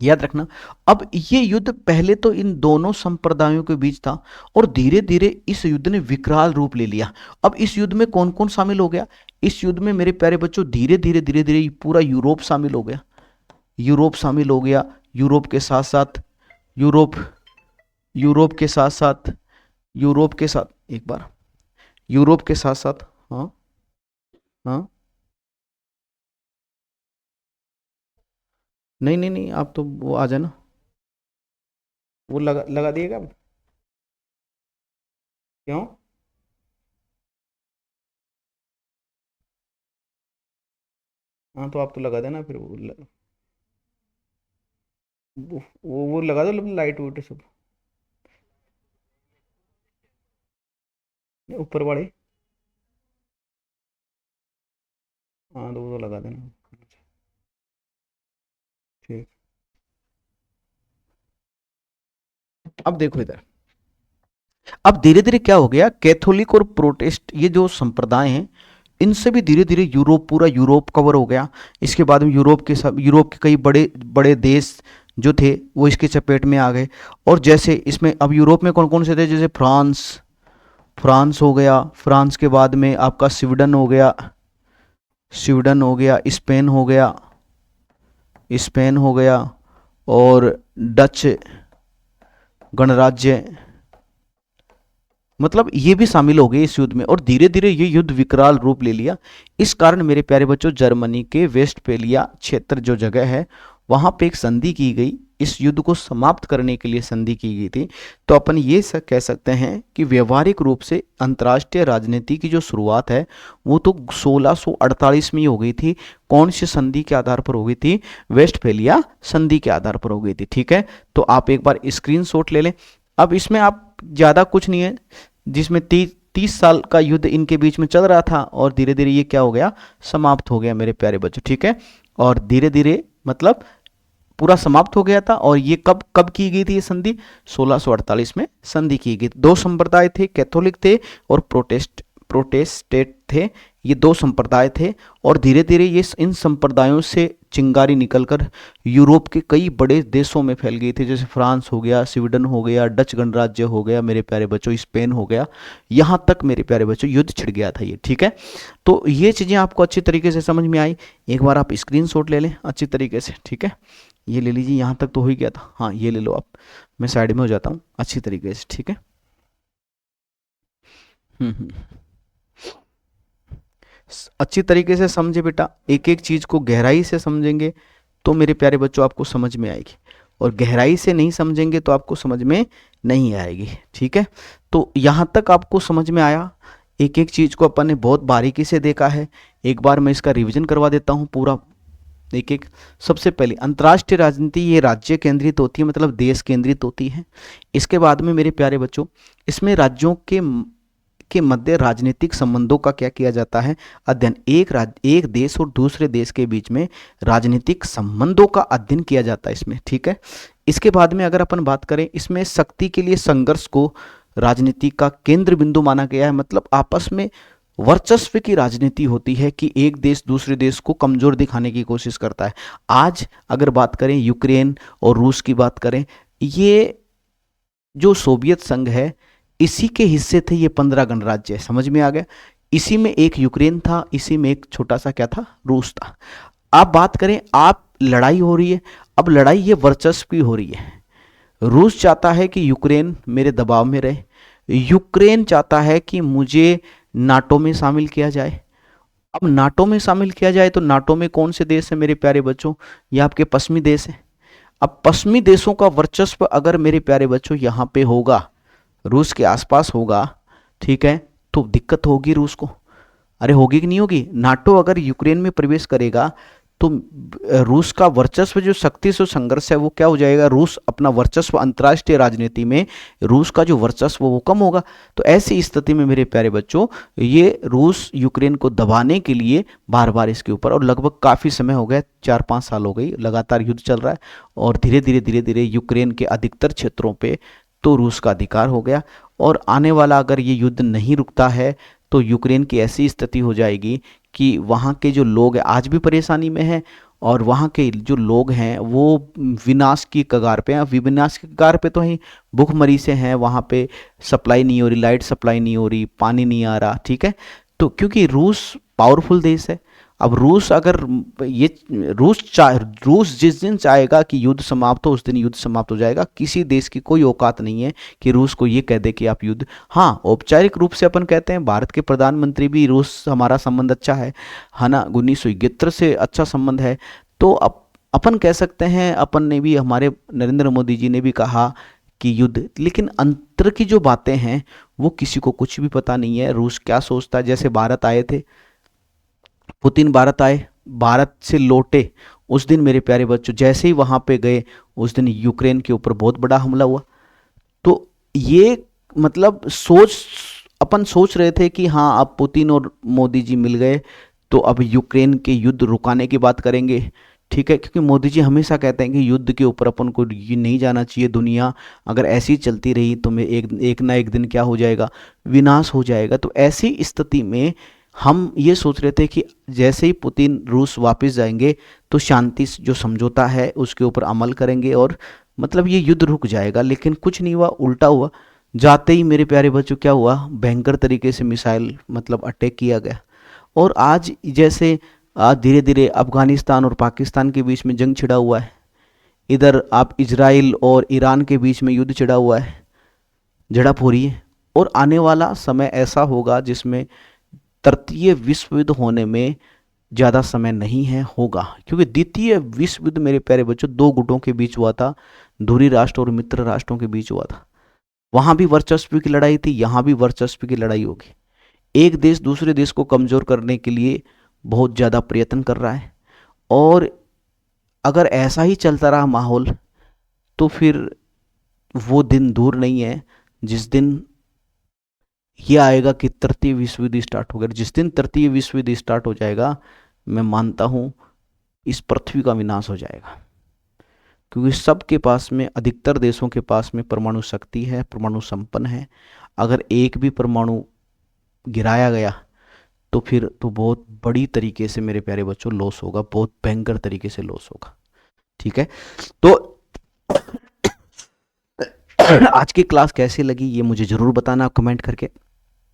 याद रखना। अब ये युद्ध पहले तो इन दोनों संप्रदायों के बीच था और धीरे धीरे इस युद्ध ने विकराल रूप ले लिया। अब इस युद्ध में कौन कौन शामिल हो गया? इस युद्ध में मेरे प्यारे बच्चों धीरे धीरे पूरा यूरोप शामिल हो गया। यूरोप के साथ साथ यूरोप के साथ हाँ हाँ, नहीं आप तो वो आ जाना, वो लगा दिएगा। क्यों? हाँ तो आप तो लगा देना फिर वो लगा दो, लाइट वोट सब ऊपर वाले। हाँ तो वो तो लगा देना। ठीक, अब देखो इधर, अब धीरे धीरे क्या हो गया? कैथोलिक और प्रोटेस्ट ये जो संप्रदाय हैं, इनसे भी धीरे धीरे पूरा यूरोप कवर हो गया। इसके बाद में यूरोप के कई बड़े बड़े देश जो थे वो इसके चपेट में आ गए। और जैसे इसमें अब यूरोप में कौन कौन से थे? जैसे फ्रांस हो गया, फ्रांस के बाद में आपका स्वीडन हो गया, स्पेन हो गया और डच गणराज्य, मतलब ये भी शामिल हो गए इस युद्ध में। और धीरे धीरे ये युद्ध विकराल रूप ले लिया। इस कारण मेरे प्यारे बच्चों जर्मनी के वेस्टफेलिया क्षेत्र जो जगह है वहां पे एक संधि की गई, इस युद्ध को समाप्त करने के लिए संधि की गई थी। तो अपन ये कह सकते हैं कि व्यवहारिक रूप से अंतर्राष्ट्रीय राजनीति की जो शुरुआत है वो तो 1648 में ही हो गई थी। कौन सी संधि के आधार पर हो गई थी? वेस्टफेलिया संधि के आधार पर हो गई थी। ठीक है, तो आप एक बार स्क्रीनशॉट ले लें। अब इसमें आप ज़्यादा कुछ नहीं है, जिसमें 30 साल का युद्ध इनके बीच में चल रहा था और धीरे धीरे ये क्या हो गया? समाप्त हो गया मेरे प्यारे बच्चों। ठीक है, और धीरे धीरे मतलब पूरा समाप्त हो गया था। और ये कब कब की गई थी ये संधि? 1648 में संधि की गई। दो संप्रदाय थे, कैथोलिक थे और प्रोटेस्टेंट थे। ये दो संप्रदाय थे और धीरे धीरे ये इन संप्रदायों से चिंगारी निकलकर यूरोप के कई बड़े देशों में फैल गई थी, जैसे फ्रांस हो गया, स्वीडन हो गया, डच गणराज्य हो गया मेरे प्यारे बच्चों, स्पेन हो गया, यहाँ तक मेरे प्यारे बच्चों युद्ध छिड़ गया था ये। ठीक है, तो ये चीज़ें आपको अच्छी तरीके से समझ में आई। एक बार आप स्क्रीनशॉट ले लें अच्छी तरीके से। ठीक है, ये ले लीजिए, यहाँ तक तो हो ही गया था। हाँ, ये ले लो आप, मैं साइड में हो जाता हूँ अच्छी तरीके से। ठीक है, हम्म, अच्छी तरीके से समझे बेटा, एक एक चीज को गहराई से समझेंगे तो मेरे प्यारे बच्चों आपको समझ में आएगी, और गहराई से नहीं समझेंगे तो आपको समझ में नहीं आएगी। ठीक है, तो यहाँ तक आपको समझ में आया, एक एक चीज को अपन ने बहुत बारीकी से देखा है। एक बार मैं इसका रिवीजन करवा देता हूँ पूरा एक एक। सबसे पहले अंतर्राष्ट्रीय राजनीति ये राज्य केंद्रित होती है, मतलब देश केंद्रित होती है। इसके बाद में मेरे प्यारे बच्चों इसमें राज्यों के मध्य राजनीतिक संबंधों का क्या किया जाता है? अध्ययन। एक देश और दूसरे देश के बीच में राजनीतिक संबंधों का अध्ययन किया जाता है इसमें। ठीक है, इसके बाद में अगर अपन बात करें, इसमें शक्ति के लिए संघर्ष को राजनीति का केंद्र बिंदु माना गया है, मतलब आपस में वर्चस्व की राजनीति होती है कि एक देश दूसरे देश को कमजोर दिखाने की कोशिश करता है। आज अगर बात करें यूक्रेन और रूस की बात करें, ये जो सोवियत संघ है इसी के हिस्से थे ये 15 गणराज्य। समझ में आ गया? इसी में एक यूक्रेन था, इसी में एक छोटा सा क्या था? रूस था। आप बात करें, आप लड़ाई हो रही है, अब लड़ाई ये वर्चस्व की हो रही है। रूस चाहता है कि यूक्रेन मेरे दबाव में रहे, यूक्रेन चाहता है कि मुझे नाटो में शामिल किया जाए। अब नाटो में शामिल किया जाए तो नाटो में कौन से देश है मेरे प्यारे बच्चों? ये आपके पश्चिमी देश है। अब पश्चिमी देशों का वर्चस्व अगर मेरे प्यारे बच्चों यहाँ पे होगा, रूस के आसपास होगा, ठीक है, तो दिक्कत होगी रूस को। अरे होगी कि नहीं होगी? नाटो अगर यूक्रेन में प्रवेश करेगा तो रूस का वर्चस्व, जो शक्ति से संघर्ष है वो क्या हो जाएगा? रूस अपना वर्चस्व अंतर्राष्ट्रीय राजनीति में, रूस का जो वर्चस्व वो कम होगा। तो ऐसी स्थिति में मेरे प्यारे बच्चों ये रूस यूक्रेन को दबाने के लिए बार बार इसके ऊपर, और लगभग काफ़ी समय हो गया, 4-5 साल हो गई लगातार युद्ध चल रहा है, और धीरे धीरे यूक्रेन के अधिकतर क्षेत्रों पर तो रूस का अधिकार हो गया। और आने वाला अगर ये युद्ध नहीं रुकता है तो यूक्रेन की ऐसी स्थिति हो जाएगी कि वहाँ के जो लोग आज भी परेशानी में हैं, और वहाँ के जो लोग हैं वो विनाश की कगार पे हैं। विनाश की कगार पे तो ही भूखमरी से हैं, वहाँ पे सप्लाई नहीं हो रही, लाइट सप्लाई नहीं हो रही, पानी नहीं आ रहा। ठीक है, तो क्योंकि रूस पावरफुल देश है। अब रूस अगर ये रूस जिस दिन चाहेगा कि युद्ध समाप्त हो उस दिन युद्ध समाप्त हो जाएगा। किसी देश की कोई औकात नहीं है कि रूस को ये कह दे कि आप युद्ध, हाँ औपचारिक रूप से अपन कहते हैं, भारत के प्रधानमंत्री भी रूस हमारा संबंध अच्छा है ना, 1971 से अच्छा संबंध है। तो अपन कह सकते हैं, अपन ने भी, हमारे नरेंद्र मोदी जी ने भी कहा कि युद्ध, लेकिन अंतर की जो बातें हैं वो किसी को कुछ भी पता नहीं है रूस क्या सोचता है। जैसे भारत आए थे, पुतिन भारत आए, भारत से लौटे उस दिन मेरे प्यारे बच्चों, जैसे ही वहां पे गए उस दिन यूक्रेन के ऊपर बहुत बड़ा हमला हुआ। तो ये मतलब अपन सोच रहे थे कि हाँ अब पुतिन और मोदी जी मिल गए तो अब यूक्रेन के युद्ध रुकाने की बात करेंगे। ठीक है, क्योंकि मोदी जी हमेशा कहते हैं कि युद्ध के ऊपर अपन को ये नहीं जाना चाहिए, दुनिया अगर ऐसी चलती रही तो मैं एक ना एक दिन क्या हो जाएगा? विनाश हो जाएगा। तो ऐसी स्थिति में हम ये सोच रहे थे कि जैसे ही पुतिन रूस वापस जाएंगे तो शांति जो समझौता है उसके ऊपर अमल करेंगे और मतलब ये युद्ध रुक जाएगा। लेकिन कुछ नहीं हुआ, उल्टा हुआ। जाते ही मेरे प्यारे बच्चों क्या हुआ? भयंकर तरीके से मिसाइल मतलब अटैक किया गया। और आज जैसे आज धीरे धीरे अफगानिस्तान और पाकिस्तान के बीच में जंग छिड़ा हुआ है, इधर आप इजराइल और ईरान के बीच में युद्ध छिड़ा हुआ है, झड़प हो रही है। और आने वाला समय ऐसा होगा जिसमें तृतीय विश्व युद्ध होने में ज़्यादा समय नहीं है, होगा। क्योंकि द्वितीय विश्व युद्ध मेरे प्यारे बच्चों दो गुटों के बीच हुआ था, धुरी राष्ट्र और मित्र राष्ट्रों के बीच हुआ था। वहाँ भी वर्चस्व की लड़ाई थी, यहाँ भी वर्चस्व की लड़ाई होगी। एक देश दूसरे देश को कमज़ोर करने के लिए बहुत ज़्यादा प्रयत्न कर रहा है, और अगर ऐसा ही चलता रहा माहौल तो फिर वो दिन दूर नहीं है जिस दिन ये आएगा कि तृतीय विश्व युद्ध स्टार्ट होगा। जिस दिन तृतीय विश्व युद्ध स्टार्ट हो जाएगा, मैं मानता हूँ इस पृथ्वी का विनाश हो जाएगा। क्योंकि सबके पास में, अधिकतर देशों के पास में परमाणु शक्ति है, परमाणु संपन्न है। अगर एक भी परमाणु गिराया गया तो फिर तो बहुत बड़ी तरीके से मेरे प्यारे बच्चों लॉस होगा, बहुत भयंकर तरीके से लॉस होगा। ठीक है, तो आज की क्लास कैसी लगी ये मुझे ज़रूर बताना कमेंट करके।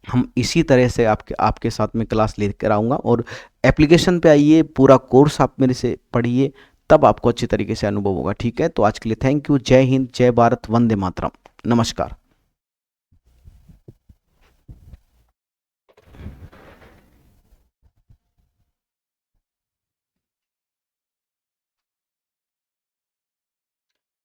हम इसी तरह से आपके साथ में क्लास लेकर आऊँगा, और एप्लीकेशन पे आइए, पूरा कोर्स आप मेरे से पढ़िए, तब आपको अच्छी तरीके से अनुभव होगा। ठीक है, तो आज के लिए थैंक यू। जय हिंद, जय भारत, वंदे मातरम, नमस्कार।